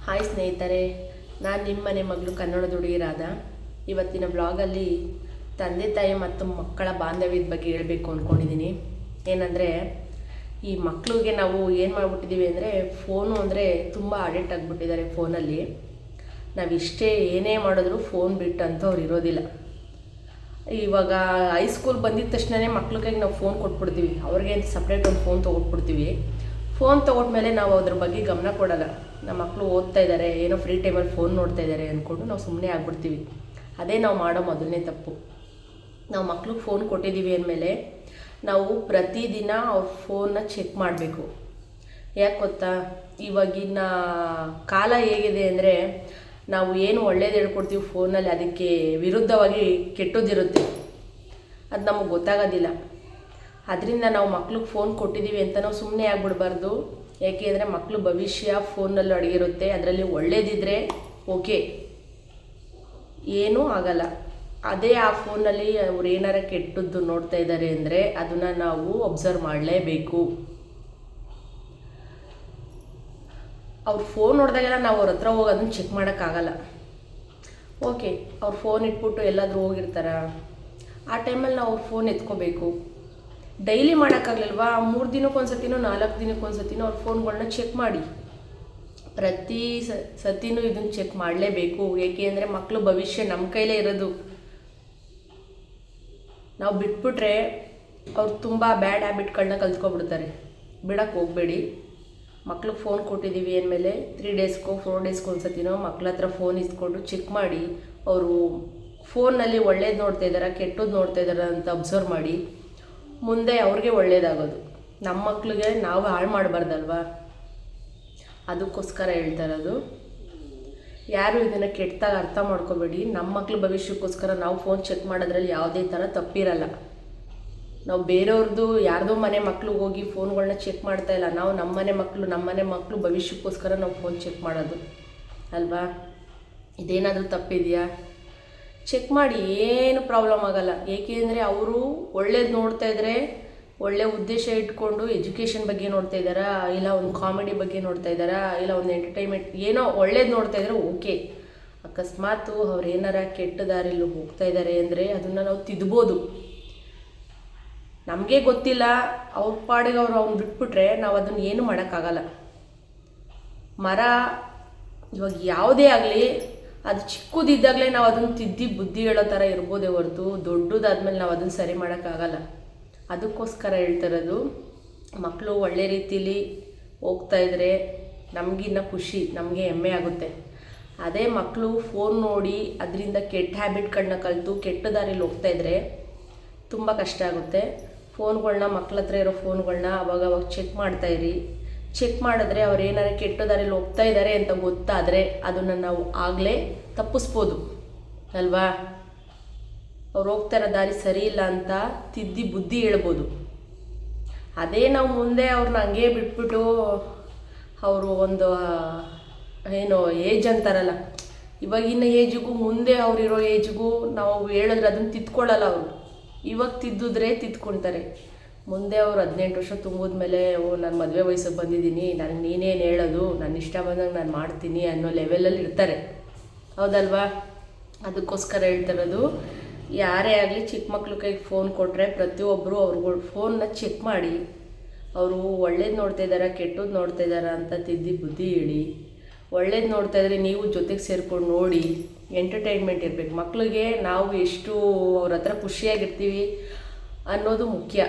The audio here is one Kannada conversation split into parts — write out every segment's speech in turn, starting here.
ಹಾಯ್ ಸ್ನೇಹಿತರೆ, ನಾನು ನಿಮ್ಮ ಮನೆ ಮಗಳು ಕನ್ನಡದ ಹುಡುಗಿ ರಾಧಾ. ಇವತ್ತಿನ ಬ್ಲಾಗಲ್ಲಿ ತಂದೆ ತಾಯಿ ಮತ್ತು ಮಕ್ಕಳ ಬಾಂಧವ್ಯದ ಬಗ್ಗೆ ಹೇಳಬೇಕು ಅಂದ್ಕೊಂಡಿದ್ದೀನಿ. ಏನಂದರೆ, ಈ ಮಕ್ಕಳಿಗೆ ನಾವು ಏನು ಮಾಡಿಬಿಟ್ಟಿದ್ದೀವಿ ಅಂದರೆ, ಫೋನು ಅಂದರೆ ತುಂಬ ಅಡಿಕ್ಟ್ ಆಗಿಬಿಟ್ಟಿದ್ದಾರೆ. ಫೋನಲ್ಲಿ ನಾವಿಷ್ಟೇ ಏನೇ ಮಾಡಿದ್ರು ಫೋನ್ ಬಿಟ್ಟು ಅಂತ ಅವ್ರು ಇರೋದಿಲ್ಲ. ಇವಾಗ ಹೈಸ್ಕೂಲ್ ಬಂದಿದ್ದ ತಕ್ಷಣವೇ ಮಕ್ಳ ಕೈಗೆ ನಾವು ಫೋನ್ ಕೊಟ್ಬಿಡ್ತೀವಿ. ಅವ್ರಿಗೆ ಅಂತ ಸಪ್ರೇಟ್ ಒಂದು ಫೋನ್ ತೊಗೊಟ್ಬಿಡ್ತೀವಿ. ಫೋನ್ ತೊಗೊಂಡ್ಮೇಲೆ ನಾವು ಅದ್ರ ಬಗ್ಗೆ ಗಮನ ಕೊಡೋಲ್ಲ. ನಮ್ಮ ಮಕ್ಕಳು ಓದ್ತಾ ಇದ್ದಾರೆ, ಏನೋ ಫ್ರೀ ಟೈಮಲ್ಲಿ ಫೋನ್ ನೋಡ್ತಾ ಇದ್ದಾರೆ ಅಂದ್ಕೊಂಡು ನಾವು ಸುಮ್ಮನೆ ಆಗ್ಬಿಡ್ತೀವಿ. ಅದೇ ನಾವು ಮಾಡೋ ಮೊದಲನೇ ತಪ್ಪು. ನಾವು ಮಕ್ಳಿಗೆ ಫೋನ್ ಕೊಟ್ಟಿದ್ದೀವಿ ಅಂದಮೇಲೆ ನಾವು ಪ್ರತಿದಿನ ಅವ್ರ ಫೋನ್ನ ಚೆಕ್ ಮಾಡಬೇಕು. ಯಾಕೆ ಗೊತ್ತಾ, ಇವಾಗಿನ ಕಾಲ ಹೇಗಿದೆ ಅಂದರೆ, ನಾವು ಏನು ಒಳ್ಳೇದು ಹೇಳ್ಕೊಡ್ತೀವಿ ಫೋನಲ್ಲಿ, ಅದಕ್ಕೆ ವಿರುದ್ಧವಾಗಿ ಕೆಟ್ಟೋದಿರುತ್ತೆ. ಅದು ನಮಗೆ ಗೊತ್ತಾಗೋದಿಲ್ಲ. ಅದರಿಂದ ನಾವು ಮಕ್ಳಿಗೆ ಫೋನ್ ಕೊಟ್ಟಿದ್ದೀವಿ ಅಂತ ನಾವು ಸುಮ್ಮನೆ ಆಗ್ಬಿಡ್ಬಾರ್ದು. ಯಾಕೆ ಅಂದರೆ, ಮಕ್ಕಳು ಭವಿಷ್ಯ ಫೋನಲ್ಲಿ ಅಡಗಿರುತ್ತೆ. ಅದರಲ್ಲಿ ಒಳ್ಳೇದಿದ್ದರೆ ಓಕೆ, ಏನೂ ಆಗಲ್ಲ. ಅದೇ ಆ ಫೋನಲ್ಲಿ ಅವ್ರು ಏನಾರ ಕೆಟ್ಟದ್ದು ನೋಡ್ತಾ ಇದ್ದಾರೆ ಅಂದರೆ ಅದನ್ನು ನಾವು ಅಬ್ಸರ್ವ್ ಮಾಡಲೇಬೇಕು. ಅವ್ರು ಫೋನ್ ನೋಡಿದಾಗೆಲ್ಲ ನಾವು ಅವ್ರ ಹತ್ರ ಹೋಗಿ ಅದನ್ನು ಚೆಕ್ ಮಾಡೋಕ್ಕಾಗಲ್ಲ. ಓಕೆ, ಅವ್ರು ಫೋನ್ ಇಟ್ಬಿಟ್ಟು ಎಲ್ಲಾದರೂ ಹೋಗಿರ್ತಾರ, ಆ ಟೈಮಲ್ಲಿ ನಾವು ಅವ್ರ ಫೋನ್ ಎತ್ಕೋಬೇಕು. ಡೈಲಿ ಮಾಡೋಕ್ಕಾಗಲಿಲ್ವಾ, 3 ದಿನಕ್ಕೊಂದ್ಸತಿನೋ 4 ದಿನಕ್ಕೊಂದ್ಸತಿನೋ ಅವ್ರ ಫೋನ್ಗಳನ್ನ ಚೆಕ್ ಮಾಡಿ. ಪ್ರತಿ ಸತಿನೂ ಇದನ್ನು ಚೆಕ್ ಮಾಡಲೇಬೇಕು. ಏಕೆ ಅಂದರೆ ಮಕ್ಕಳು ಭವಿಷ್ಯ ನಮ್ಮ ಕೈಲೇ ಇರೋದು. ನಾವು ಬಿಟ್ಬಿಟ್ರೆ ಅವ್ರು ತುಂಬ ಬ್ಯಾಡ್ ಹ್ಯಾಬಿಟ್ಗಳನ್ನ ಕಲ್ತ್ಕೊಬಿಡ್ತಾರೆ. ಬಿಡೋಕ್ಕೆ ಹೋಗಬೇಡಿ. ಮಕ್ಳಿಗೆ ಫೋನ್ ಕೊಟ್ಟಿದ್ದೀವಿ ಅಂದಮೇಲೆ 3 ಡೇಸ್ಗೋ 4 ಡೇಸ್ಗೋ ಒಂದ್ಸತಿನೋ ಮಕ್ಳ ಹತ್ರ ಫೋನ್ ಇಸ್ಕೊಂಡು ಚೆಕ್ ಮಾಡಿ. ಅವರು ಫೋನ್ನಲ್ಲಿ ಒಳ್ಳೇದು ನೋಡ್ತಾ ಇದ್ದಾರಾ ಕೆಟ್ಟದ್ದು ನೋಡ್ತಾ ಇದ್ದಾರಾ ಅಂತ ಅಬ್ಸರ್ವ್ ಮಾಡಿ. ಮುಂದೆ ಅವ್ರಿಗೆ ಒಳ್ಳೇದಾಗೋದು. ನಮ್ಮ ಮಕ್ಳಿಗೆ ನಾವು ಹಾಳು ಮಾಡಬಾರ್ದಲ್ವ, ಅದಕ್ಕೋಸ್ಕರ ಹೇಳ್ತಾ ಇರೋದು. ಯಾರು ಇದನ್ನು ಕೆಟ್ಟದಾಗ ಅರ್ಥ ಮಾಡ್ಕೋಬೇಡಿ. ನಮ್ಮ ಮಕ್ಳ ಭವಿಷ್ಯಕ್ಕೋಸ್ಕರ ನಾವು ಫೋನ್ ಚೆಕ್ ಮಾಡೋದ್ರಲ್ಲಿ ಯಾವುದೇ ಥರ ತಪ್ಪಿರಲ್ಲ. ನಾವು ಬೇರೆಯವ್ರದ್ದು ಯಾರ್ದೋ ಮನೆ ಮಕ್ಳಿಗೆ ಹೋಗಿ ಫೋನ್ಗಳನ್ನ ಚೆಕ್ ಮಾಡ್ತಾ ಇಲ್ಲ. ನಾವು ನಮ್ಮ ಮನೆ ಮಕ್ಕಳು ಭವಿಷ್ಯಕ್ಕೋಸ್ಕರ ನಾವು ಫೋನ್ ಚೆಕ್ ಮಾಡೋದು ಅಲ್ವಾ. ಇದೇನಾದರೂ ತಪ್ಪಿದೆಯಾ? ಚೆಕ್ ಮಾಡಿ, ಏನು ಪ್ರಾಬ್ಲಮ್ ಆಗೋಲ್ಲ. ಏಕೆ ಅಂದರೆ ಅವರು ಒಳ್ಳೇದು ನೋಡ್ತಾ ಇದ್ದರೆ, ಒಳ್ಳೆ ಉದ್ದೇಶ ಇಟ್ಕೊಂಡು ಎಜುಕೇಷನ್ ಬಗ್ಗೆ ನೋಡ್ತಾ ಇದ್ದಾರಾ, ಇಲ್ಲ ಒಂದು ಕಾಮಿಡಿ ಬಗ್ಗೆ ನೋಡ್ತಾ ಇದ್ದಾರಾ, ಇಲ್ಲ ಒಂದು ಎಂಟರ್ಟೈನ್ಮೆಂಟ್ ಏನೋ ಒಳ್ಳೇದು ನೋಡ್ತಾ ಇದ್ದಾರೆ ಓಕೆ. ಅಕಸ್ಮಾತ್ ಅವ್ರು ಏನಾರ ಕೆಟ್ಟ ದಾರಿಯಲ್ಲಿ ಹೋಗ್ತಾ ಇದ್ದಾರೆ ಅಂದರೆ ಅದನ್ನು ನಾವು ತಿದ್ಬೋದು. ನಮಗೆ ಗೊತ್ತಿಲ್ಲ, ಅವ್ರ ಪಾಡಿಗೆ ಅವ್ನು ಬಿಟ್ಬಿಟ್ರೆ ನಾವು ಅದನ್ನು ಏನು ಮಾಡೋಕ್ಕಾಗಲ್ಲ. ಮರ ಇವಾಗ ಯಾವುದೇ ಆಗಲಿ, ಅದು ಚಿಕ್ಕದಿದ್ದಾಗಲೇ ನಾವು ಅದನ್ನು ತಿದ್ದಿ ಬುದ್ಧಿ ಹೇಳೋ ಥರ ಇರ್ಬೋದೇ ಹೊರತು ದೊಡ್ಡದಾದ್ಮೇಲೆ ನಾವು ಅದನ್ನು ಸರಿ ಮಾಡೋಕ್ಕಾಗಲ್ಲ. ಅದಕ್ಕೋಸ್ಕರ ಹೇಳ್ತಿರೋದು, ಮಕ್ಕಳು ಒಳ್ಳೆ ರೀತಿಲಿ ಹೋಗ್ತಾ ಇದ್ದರೆ ನಮಗಿನ್ನ ಖುಷಿ, ನಮಗೆ ಹೆಮ್ಮೆ ಆಗುತ್ತೆ. ಅದೇ ಮಕ್ಕಳು ಫೋನ್ ನೋಡಿ ಅದರಿಂದ ಕೆಟ್ಟ ಹ್ಯಾಬಿಟ್ಗಳನ್ನ ಕಲಿತು ಕೆಟ್ಟ ದಾರಿಲಿ ಹೋಗ್ತಾ ಇದ್ದರೆ ತುಂಬ ಕಷ್ಟ ಆಗುತ್ತೆ. ಫೋನ್ಗಳನ್ನ ಮಕ್ಳ ಹತ್ರ ಇರೋ ಫೋನ್ಗಳನ್ನ ಅವಾಗ ಚೆಕ್ ಮಾಡ್ತಾಯಿರಿ. ಚೆಕ್ ಮಾಡಿದ್ರೆ ಅವ್ರು ಏನಾರು ಕೆಟ್ಟ ದಾರಿಲಿ ಹೋಗ್ತಾ ಇದ್ದಾರೆ ಅಂತ ಗೊತ್ತಾದರೆ ಅದನ್ನು ನಾವು ಆಗಲೇ ತಪ್ಪಿಸ್ಬೋದು ಅಲ್ವಾ. ಅವ್ರು ಹೋಗ್ತಾ ಇರೋ ದಾರಿ ಸರಿ ಇಲ್ಲ ಅಂತ ತಿದ್ದಿ ಬುದ್ಧಿ ಹೇಳ್ಬೋದು. ಅದೇ ನಾವು ಮುಂದೆ ಅವ್ರನ್ನ ಹಂಗೆ ಬಿಟ್ಬಿಟ್ಟು ಅವರು ಒಂದು ಏನೋ ಏಜ್ ಅಂತಾರಲ್ಲ, ಇವಾಗಿನ ಏಜಿಗೂ ಮುಂದೆ ಅವರಿರೋ ಏಜ್ಗೂ ನಾವು ಹೇಳಿದ್ರೆ ಅದನ್ನು ತಿದ್ಕೊಳ್ಳಲ್ಲ. ಅವರು ಇವಾಗ ತಿದ್ದಿದ್ರೆ ತಿದ್ಕೊಳ್ತಾರೆ. ಮುಂದೆ ಅವ್ರು 18 ವರ್ಷ ತುಂಬಿದ್ಮೇಲೆ ನಾನು ಮದುವೆ ವಯಸ್ಸಿಗೆ ಬಂದಿದ್ದೀನಿ, ನನಗೆ ನೀನೇನು ಹೇಳೋದು, ನನ್ನ ಇಷ್ಟ ಬಂದಂಗೆ ನಾನು ಮಾಡ್ತೀನಿ ಅನ್ನೋ ಲೆವೆಲಲ್ಲಿ ಇರ್ತಾರೆ, ಹೌದಲ್ವಾ. ಅದಕ್ಕೋಸ್ಕರ ಹೇಳ್ತಿರೋದು, ಯಾರೇ ಆಗಲಿ ಚಿಕ್ಕ ಮಕ್ಳ ಕೈಗೆ ಫೋನ್ ಕೊಟ್ಟರೆ ಪ್ರತಿಯೊಬ್ಬರು ಅವ್ರುಗಳು ಫೋನ್ನ ಚೆಕ್ ಮಾಡಿ. ಅವರು ಒಳ್ಳೇದು ನೋಡ್ತಾ ಇದ್ದಾರಾ ಕೆಟ್ಟದ್ದು ನೋಡ್ತಾ ಇದ್ದಾರಾ ಅಂತ ತಿದ್ದಿ ಬುದ್ಧಿ ಹೇಳಿ. ಒಳ್ಳೇದು ನೋಡ್ತಾ ಇದ್ರೆ ನೀವು ಜೊತೆಗೆ ಸೇರ್ಕೊಂಡು ನೋಡಿ. ಎಂಟರ್ಟೈನ್ಮೆಂಟ್ ಇರಬೇಕು. ಮಕ್ಕಳಿಗೆ ನಾವು ಎಷ್ಟು ಅವ್ರ ಹತ್ರ ಖುಷಿಯಾಗಿರ್ತೀವಿ ಅನ್ನೋದು ಮುಖ್ಯ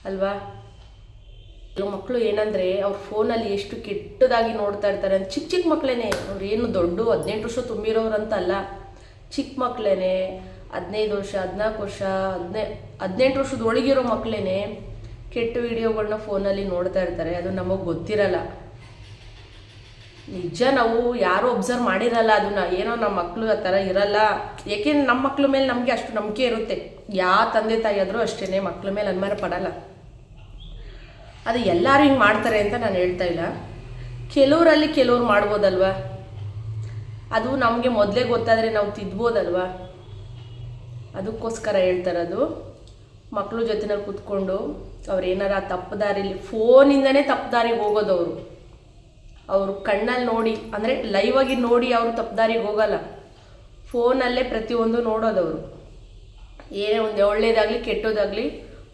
ಅಲ್ವಾ. ಕೆಲವು ಮಕ್ಕಳು ಏನಂದರೆ ಅವ್ರ ಫೋನಲ್ಲಿ ಎಷ್ಟು ಕೆಟ್ಟದಾಗಿ ನೋಡ್ತಾ ಇರ್ತಾರೆ ಅಂತ. ಚಿಕ್ಕ ಮಕ್ಕಳೇ, ಅವ್ರು ಏನು ದೊಡ್ಡ 18 ವರ್ಷ ತುಂಬಿರೋರಂತಲ್ಲ, ಚಿಕ್ಕ ಮಕ್ಕಳೇ, 15 ವರ್ಷ 14 ವರ್ಷ 18 ವರ್ಷದ ಒಳಗಿರೋ ಮಕ್ಕಳೇ ಕೆಟ್ಟ ವಿಡಿಯೋಗಳನ್ನ ಫೋನಲ್ಲಿ ನೋಡ್ತಾ ಇರ್ತಾರೆ. ಅದು ನಮಗೆ ಗೊತ್ತಿರಲ್ಲ. ನಿಜ ನಾವು ಯಾರೂ ಅಬ್ಸರ್ವ್ ಮಾಡಿರಲ್ಲ ಅದನ್ನು. ಏನೋ ನಮ್ಮ ಮಕ್ಕಳು ಆ ಥರ ಇರಲ್ಲ. ಏಕೆಂದ್ರೆ ನಮ್ಮ ಮಕ್ಳ ಮೇಲೆ ನಮಗೆ ಅಷ್ಟು ನಂಬಿಕೆ ಇರುತ್ತೆ. ಯಾವ ತಂದೆ ತಾಯಿ ಆದರೂ ಅಷ್ಟೇ, ಮಕ್ಳ ಮೇಲೆ ಅನುಮಾನ ಪಡಲ್ಲ. ಅದು ಎಲ್ಲರೂ ಹಿಂಗೆ ಮಾಡ್ತಾರೆ ಅಂತ ನಾನು ಹೇಳ್ತಾ ಇಲ್ಲ. ಕೆಲವರಲ್ಲಿ ಕೆಲವ್ರು ಮಾಡ್ಬೋದಲ್ವ. ಅದು ನಮಗೆ ಮೊದಲೇ ಗೊತ್ತಾದರೆ ನಾವು ತಿದ್ಬೋದಲ್ವ. ಅದಕ್ಕೋಸ್ಕರ ಹೇಳ್ತಾರದು, ಮಕ್ಕಳು ಜೊತೆನಲ್ಲಿ ಕೂತ್ಕೊಂಡು ಅವ್ರು ಏನಾರ ತಪ್ಪು ದಾರಿಲಿ ಫೋನಿಂದನೇ ತಪ್ಪು ದಾರಿಗೆ ಹೋಗೋದವರು. ಅವರು ಕಣ್ಣಲ್ಲಿ ನೋಡಿ, ಅಂದರೆ ಲೈವ್ ಆಗಿ ನೋಡಿ ಅವರು ತಪ್ಪದಾರಿಗೆ ಹೋಗಲ್ಲ. ಫೋನಲ್ಲೇ ಪ್ರತಿಯೊಂದು ನೋಡೋದವರು. ಏನೇ ಒಂದು ಒಳ್ಳೇದಾಗಲಿ ಕೆಟ್ಟೋದಾಗಲಿ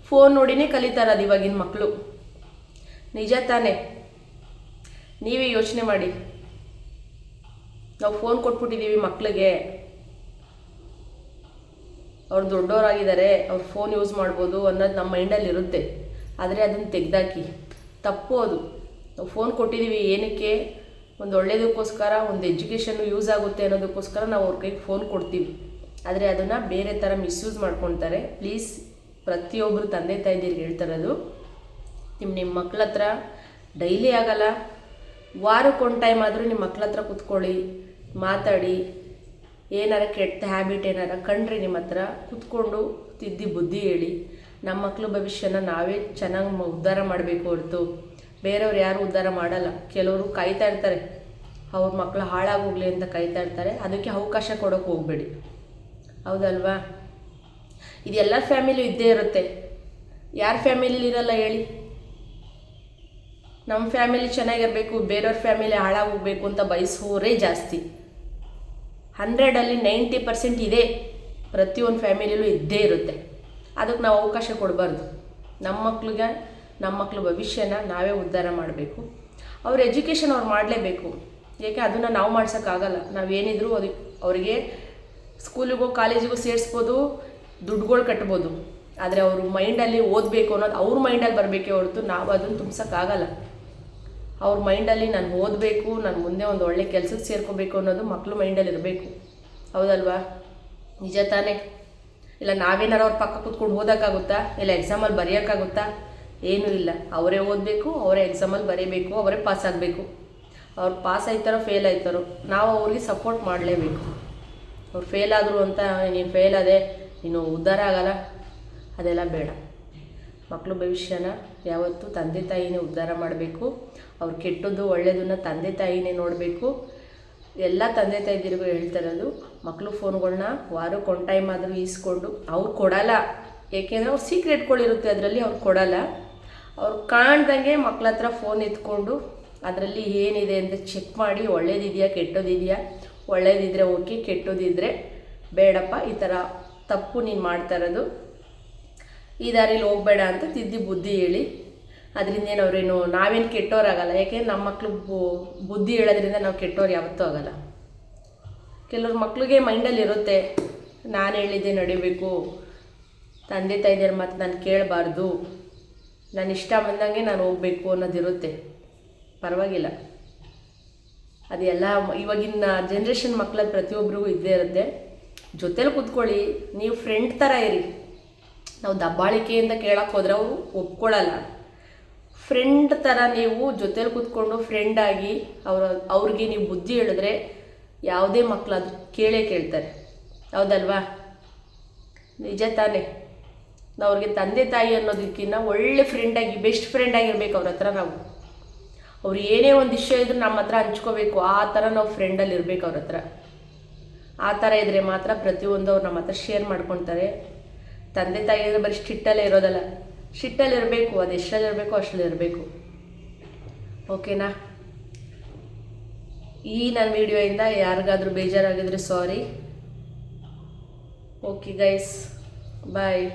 ಫೋನ್ ನೋಡಿನೇ ಕಲಿತಾರೆ ಅದು ಇವಾಗಿನ ಮಕ್ಕಳು. ನಿಜ ತಾನೇ? ನೀವೇ ಯೋಚನೆ ಮಾಡಿ. ನಾವು ಫೋನ್ ಕೊಟ್ಬಿಟ್ಟಿದ್ದೀವಿ ಮಕ್ಕಳಿಗೆ, ಅವ್ರು ದೊಡ್ಡವರಾಗಿದ್ದಾರೆ, ಅವ್ರು ಫೋನ್ ಯೂಸ್ ಮಾಡ್ಬೋದು ಅನ್ನೋದು ನಮ್ಮ ಮೈಂಡಲ್ಲಿ ಇರುತ್ತೆ. ಆದರೆ ಅದನ್ನು ತೆಗೆದಾಕಿ. ತಪ್ಪು ಅದು. ನಾವು ಫೋನ್ ಕೊಟ್ಟಿದ್ದೀವಿ ಏನಕ್ಕೆ? ಒಂದು ಒಳ್ಳೆಯದಕ್ಕೋಸ್ಕರ, ಒಂದು ಎಜುಕೇಷನ್ನು ಯೂಸ್ ಆಗುತ್ತೆ ಅನ್ನೋದಕ್ಕೋಸ್ಕರ ನಾವು ಅವ್ರ ಕೈಗೆ ಫೋನ್ ಕೊಡ್ತೀವಿ. ಆದರೆ ಅದನ್ನು ಬೇರೆ ಥರ ಮಿಸ್ಯೂಸ್ ಮಾಡ್ಕೊತಾರೆ. ಪ್ಲೀಸ್ ಪ್ರತಿಯೊಬ್ಬರು ತಂದೆ ತಾಯಿದಿರಿಗೆ ಹೇಳ್ತಾರದು, ನಿಮ್ಮ ಮಕ್ಳ ಹತ್ರ ಡೈಲಿ ಆಗಲ್ಲ, ವಾರಕ್ಕೊಂದು ಟೈಮ್ ಆದರೂ ನಿಮ್ಮ ಮಕ್ಳ ಹತ್ರ ಕೂತ್ಕೊಳ್ಳಿ, ಮಾತಾಡಿ. ಏನಾರ ಕೆಟ್ಟ ಹ್ಯಾಬಿಟ್ ಏನಾರ ಕಂಡ್ರೆ ನಿಮ್ಮ ಹತ್ರ ಕೂತ್ಕೊಂಡು ತಿದ್ದಿ ಬುದ್ಧಿ ಹೇಳಿ. ನಮ್ಮ ಮಕ್ಕಳು ಭವಿಷ್ಯನ ನಾವೇ ಚೆನ್ನಾಗಿ ಉದ್ಧಾರ ಮಾಡಬೇಕು ಹೊರತು ಬೇರೆಯವ್ರು ಯಾರು ಉದ್ಧಾರ ಮಾಡಲ್ಲ. ಕೆಲವರು ಕಾಯ್ತಾ ಇರ್ತಾರೆ ಅವ್ರ ಮಕ್ಕಳು ಹಾಳಾಗೋಗ್ಲಿ ಅಂತ ಕಾಯ್ತಾ ಇರ್ತಾರೆ. ಅದಕ್ಕೆ ಅವಕಾಶ ಕೊಡೋಕೆ ಹೋಗಬೇಡಿ, ಹೌದಲ್ವಾ? ಇದು ಎಲ್ಲ ಫ್ಯಾಮಿಲಿ ಇದ್ದೇ ಇರುತ್ತೆ. ಯಾರ ಫ್ಯಾಮಿಲಿಲಿ ಇರಲ್ಲ ಹೇಳಿ? ನಮ್ಮ ಫ್ಯಾಮಿಲಿ ಚೆನ್ನಾಗಿರಬೇಕು, ಬೇರೆಯವ್ರ ಫ್ಯಾಮಿಲಿ ಹಾಳಾಗೋಗ್ಬೇಕು ಅಂತ ಬಯಸೋರೇ ಜಾಸ್ತಿ. 100ರಲ್ಲಿ 90% ಇದೆ. ಪ್ರತಿಯೊಂದು ಫ್ಯಾಮಿಲಿಲೂ ಇದ್ದೇ ಇರುತ್ತೆ. ಅದಕ್ಕೆ ನಾವು ಅವಕಾಶ ಕೊಡಬಾರ್ದು. ನಮ್ಮ ಮಕ್ಳ ಭವಿಷ್ಯನ ನಾವೇ ಉದ್ಧಾರ ಮಾಡಬೇಕು. ಅವ್ರ ಎಜುಕೇಷನ್ ಅವ್ರು ಮಾಡಲೇಬೇಕು. ಏಕೆ ಅದನ್ನು ನಾವು ಮಾಡ್ಸೋಕ್ಕಾಗಲ್ಲ. ನಾವೇನಿದ್ರು ಅವರಿಗೆ ಸ್ಕೂಲಿಗೋ ಕಾಲೇಜಿಗೋ ಸೇರಿಸ್ಬೋದು, ದುಡ್ಡುಗಳು ಕಟ್ಬೋದು. ಆದರೆ ಅವ್ರ ಮೈಂಡಲ್ಲಿ ಓದಬೇಕು ಅನ್ನೋದು ಅವ್ರ ಮೈಂಡಲ್ಲಿ ಬರಬೇಕೇ ಹೊರತು ನಾವು ಅದನ್ನು ತುಂಬಿಸೋಕ್ಕಾಗಲ್ಲ. ಅವ್ರ ಮೈಂಡಲ್ಲಿ ನಾನು ಓದಬೇಕು, ನಾನು ಮುಂದೆ ಒಂದು ಒಳ್ಳೆ ಕೆಲಸಕ್ಕೆ ಸೇರ್ಕೋಬೇಕು ಅನ್ನೋದು ಮಕ್ಕಳು ಮೈಂಡಲ್ಲಿ ಇರಬೇಕು, ಹೌದಲ್ವಾ? ನಿಜ ತಾನೇ? ಇಲ್ಲ ನಾವೇನಾರು ಅವ್ರ ಪಕ್ಕ ಕೂತ್ಕೊಂಡು ಓದೋಕ್ಕಾಗುತ್ತಾ? ಇಲ್ಲ ಎಕ್ಸಾಮಲ್ಲಿ ಬರೆಯೋಕ್ಕಾಗುತ್ತಾ? ಏನೂ ಇಲ್ಲ. ಅವರೇ ಓದಬೇಕು, ಅವರೇ ಎಕ್ಸಾಮಲ್ಲಿ ಬರೀಬೇಕು, ಅವರೇ ಪಾಸ್ ಆಗಬೇಕು. ಅವ್ರು ಪಾಸ್ ಆಯ್ತಾರೋ ಫೇಲ್ ಆಯ್ತಾರೋ ನಾವು ಅವ್ರಿಗೆ ಸಪೋರ್ಟ್ ಮಾಡಲೇಬೇಕು. ಅವ್ರು ಫೇಲ್ ಆದರು ಅಂತ ನೀನು ಫೇಲ್ ಆದೆ, ನೀನು ಉದ್ಧಾರ ಆಗಲ್ಲ, ಅದೆಲ್ಲ ಬೇಡ. ಮಕ್ಕಳು ಭವಿಷ್ಯನ ಯಾವತ್ತೂ ತಂದೆ ತಾಯಿನೇ ಉದ್ಧಾರ ಮಾಡಬೇಕು. ಅವ್ರು ಕೆಟ್ಟದ್ದು ಒಳ್ಳೆಯದನ್ನು ತಂದೆ ತಾಯಿನೇ ನೋಡಬೇಕು. ಎಲ್ಲ ತಂದೆ ತಾಯಿದಿರಿಗೂ ಹೇಳ್ತಾರದು, ಮಕ್ಕಳು ಫೋನ್ಗಳನ್ನ ವಾರಕ್ಕೆ ಒಂದು ಟೈಮ್ ಆದರೂ ಈಸ್ಕೊಂಡು. ಅವ್ರು ಕೊಡಲ್ಲ, ಏಕೆಂದರೆ ಅವ್ರು ಸೀಕ್ರೆಟ್ಗಳಿರುತ್ತೆ ಅದರಲ್ಲಿ, ಅವ್ರು ಕೊಡಲ್ಲ. ಅವ್ರು ಕಾಣ್ದಂಗೆ ಮಕ್ಳ ಹತ್ರ ಫೋನ್ ಎತ್ಕೊಂಡು ಅದರಲ್ಲಿ ಏನಿದೆ ಅಂತ ಚೆಕ್ ಮಾಡಿ, ಒಳ್ಳೇದಿದೆಯಾ ಕೆಟ್ಟೋದಿದೆಯಾ, ಒಳ್ಳೇದಿದ್ದರೆ ಓಕೆ, ಕೆಟ್ಟೋದಿದ್ದರೆ ಬೇಡಪ್ಪ, ಈ ಥರ ತಪ್ಪು ನೀನು ಮಾಡ್ತಾ ಇರೋದು, ಈ ದಾರಿಲಿ ಹೋಗಬೇಡ ಅಂತ ತಿದ್ದಿ ಬುದ್ಧಿ ಹೇಳಿ. ಅದರಿಂದೇನು ಅವ್ರೇನು ನಾವೇನು ಕೆಟ್ಟೋರಾಗಲ್ಲ. ಯಾಕೆಂದ್ರೆ ನಮ್ಮ ಮಕ್ಕಳು ಬುದ್ಧಿ ಹೇಳೋದ್ರಿಂದ ನಾವು ಕೆಟ್ಟೋರು ಯಾವತ್ತೂ ಆಗಲ್ಲ. ಕೆಲವ್ರ ಮಕ್ಳಿಗೆ ಮೈಂಡಲ್ಲಿ ಇರುತ್ತೆ, ನಾನು ಹೇಳಿದ್ದೆ ನಡಿಬೇಕು, ತಂದೆ ತಾಯಿದಿರ ಮಾತು ನಾನು ಕೇಳಬಾರ್ದು, ನಾನು ಇಷ್ಟ ಬಂದಂಗೆ ನಾನು ಹೋಗಬೇಕು ಅನ್ನೋದಿರುತ್ತೆ. ಪರವಾಗಿಲ್ಲ, ಅದೆಲ್ಲ ಇವಾಗಿನ ಜನ್ರೇಷನ್ ಮಕ್ಕಳಲ್ಲಿ ಪ್ರತಿಯೊಬ್ಬರಿಗೂ ಇದ್ದೇ ಇರುತ್ತೆ. ಜೊತೇಲಿ ಕೂತ್ಕೊಳ್ಳಿ, ನೀವು ಫ್ರೆಂಡ್ ಥರ ಇರಿ. ನಾವು ದಬ್ಬಾಳಿಕೆಯಿಂದ ಕೇಳೋಕ್ಕೆ ಹೋದ್ರೆ ಅವರು ಒಪ್ಕೊಳ್ಳಲ್ಲ. ಫ್ರೆಂಡ್ ಥರ ನೀವು ಜೊತೇಲಿ ಕೂತ್ಕೊಂಡು ಫ್ರೆಂಡಾಗಿ ಅವ್ರಿಗೆ ನೀವು ಬುದ್ಧಿ ಹೇಳಿದ್ರೆ ಯಾವುದೇ ಮಕ್ಕಳು ಅದು ಕೇಳ್ತಾರೆ, ಹೌದಲ್ವಾ? ನಿಜ ತಾನೇ? ಅವ್ರಿಗೆ ತಂದೆ ತಾಯಿ ಅನ್ನೋದಕ್ಕಿಂತ ಒಳ್ಳೆ ಫ್ರೆಂಡಾಗಿ, ಬೆಸ್ಟ್ ಫ್ರೆಂಡಾಗಿರ್ಬೇಕು ಅವ್ರ ಹತ್ರ ನಾವು. ಅವ್ರು ಏನೇ ಒಂದು ವಿಷಯ ಇದ್ರೂ ನಮ್ಮ ಹತ್ರ ಹಂಚ್ಕೋಬೇಕು, ಆ ಥರ ನಾವು ಫ್ರೆಂಡಲ್ಲಿ ಇರಬೇಕು ಅವ್ರ ಹತ್ರ. ಆ ಥರ ಇದ್ದರೆ ಮಾತ್ರ ಪ್ರತಿಯೊಂದು ಅವ್ರು ನಮ್ಮ ಹತ್ರ ಶೇರ್ ಮಾಡ್ಕೊತಾರೆ. ತಂದೆ ತಾಯಿ ಅಂದರೆ ಬರೀ ಸ್ಟ್ರಿಕ್ಟಲ್ಲೇ ಇರೋದಲ್ಲ, ಸ್ಟ್ರಿಕ್ಟಲ್ಲಿ ಇರಬೇಕು, ಅದು ಎಷ್ಟರಲ್ಲಿ ಇರಬೇಕು ಅಷ್ಟರಲ್ಲಿ ಇರಬೇಕು. ಓಕೆನಾ? ಈ ನನ್ನ ವಿಡಿಯೋಯಿಂದ ಯಾರಿಗಾದರೂ ಬೇಜಾರಾಗಿದ್ರೆ ಸಾರಿ. ಓಕೆ ಗೈಸ್, ಬಾಯ್.